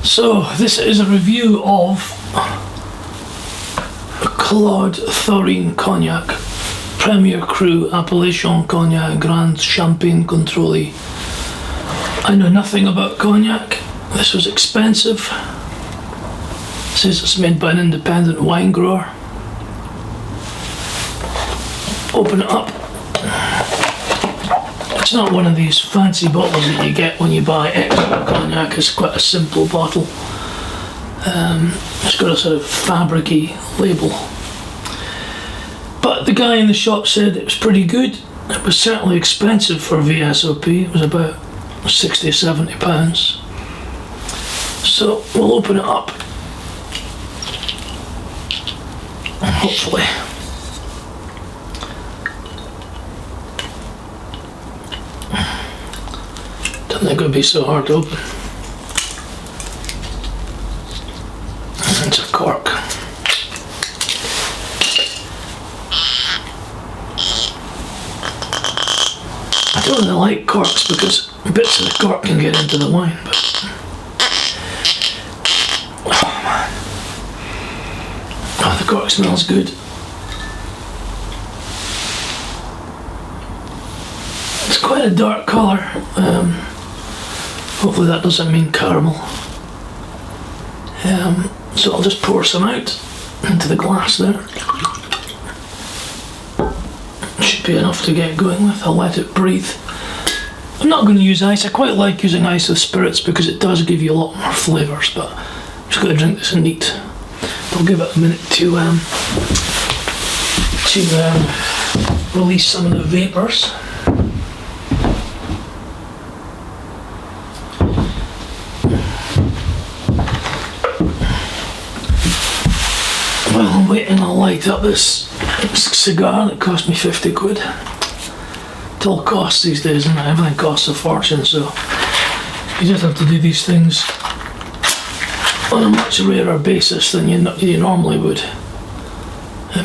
So this is a review of Claude Thorin Cognac, Premier Cru Appellation Cognac Grande Champagne Contrôlé. I know nothing about cognac. This was expensive. It says it's made by an independent wine grower. Open it up. It's not one of these fancy bottles that you get when you buy extra cognac. It's quite a simple bottle. It's got a sort of fabric-y label. But the guy in the shop said it was pretty good. It was certainly expensive for VSOP. It was about 60, 70 pounds. So we'll open it up. Hopefully. Don't think it would be so hard to open. It's a cork. I don't really like corks because bits of the cork can get into the wine, but oh man. Oh, the cork smells good. It's quite a dark colour. Hopefully that doesn't mean caramel. So I'll just pour some out into the glass there. Should be enough to get going with. I'll let it breathe. I'm not going to use ice. I quite like using ice with spirits because it does give you a lot more flavours, but I'm just going to drink this neat. I'll give it a minute to release some of the vapours. While I'm waiting, I'll light up this cigar that cost me 50 quid. It all costs these days, and everything costs a fortune, so you just have to do these things on a much rarer basis than you normally would.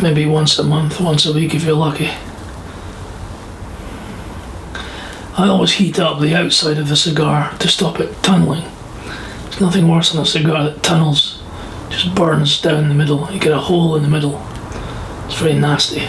Maybe once a month, once a week if you're lucky. I always heat up the outside of the cigar to stop it tunneling. There's nothing worse than a cigar that tunnels. Just burns down the middle. You get a hole in the middle. It's very nasty.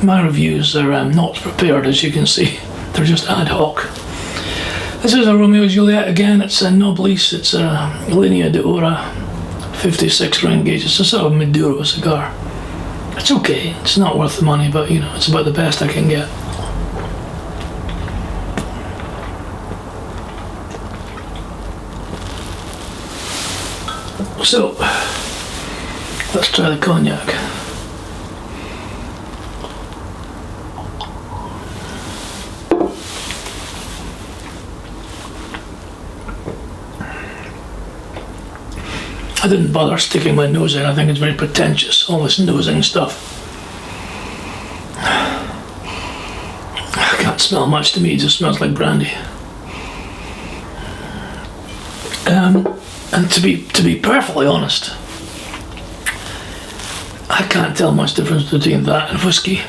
My reviews are not prepared, as you can see. They're just ad hoc. This is a Romeo Julieta again. It's a Noblesse. It's a Linea d'Ora 56 ring gauge. It's a sort of Maduro cigar. It's okay. It's not worth the money, but you know, it's about the best I can get. So, let's try the cognac. I didn't bother sticking my nose in. I think it's very pretentious, all this nosing stuff. I can't smell much to me, it just smells like brandy. And to be perfectly honest, I can't tell much difference between that and whiskey.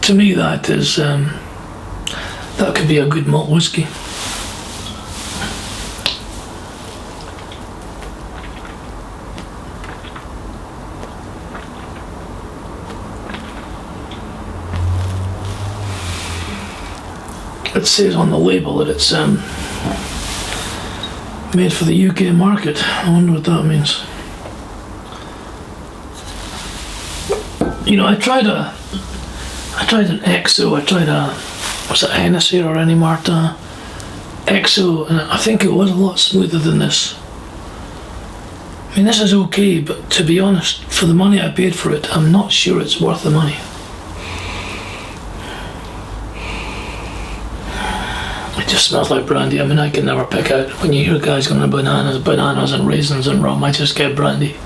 To me that is, that could be a good malt whiskey. It says on the label that it's made for the UK market. I wonder what that means. You know, I tried an XO. I tried was it Hennessy or Rennie Martin XO, and I think it was a lot smoother than this. I mean, this is okay, but to be honest, for the money I paid for it, I'm not sure it's worth the money. It just smells like brandy. I mean, I can never pick out when you hear guys going to bananas and raisins and rum. I just get brandy.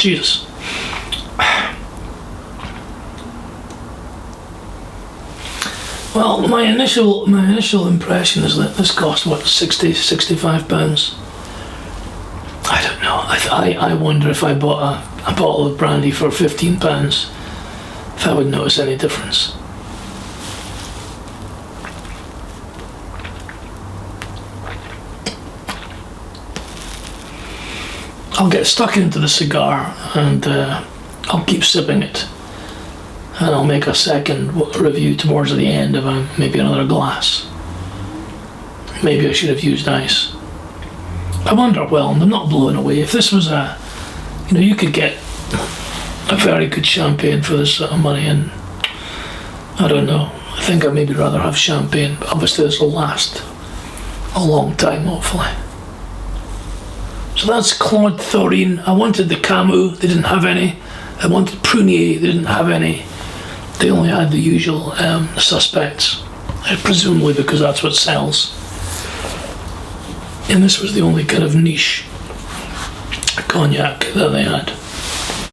Jesus. Well, my initial impression is that this cost, what, 60, 65 pounds? I don't know. I wonder if I bought a bottle of brandy for 15 pounds, if I would notice any difference. I'll get stuck into the cigar and I'll keep sipping it. And I'll make a second review towards the end of maybe another glass. Maybe I should have used ice. I'm underwhelmed. I'm not blown away. If this was you could get a very good champagne for this sort of money, and I don't know. I think I'd maybe rather have champagne. But obviously, this will last a long time, hopefully. So that's Claude Thorin. I wanted the Camus. They didn't have any. I wanted Prunier. They didn't have any. They only had the usual suspects, presumably because that's what sells. And this was the only kind of niche cognac that they had.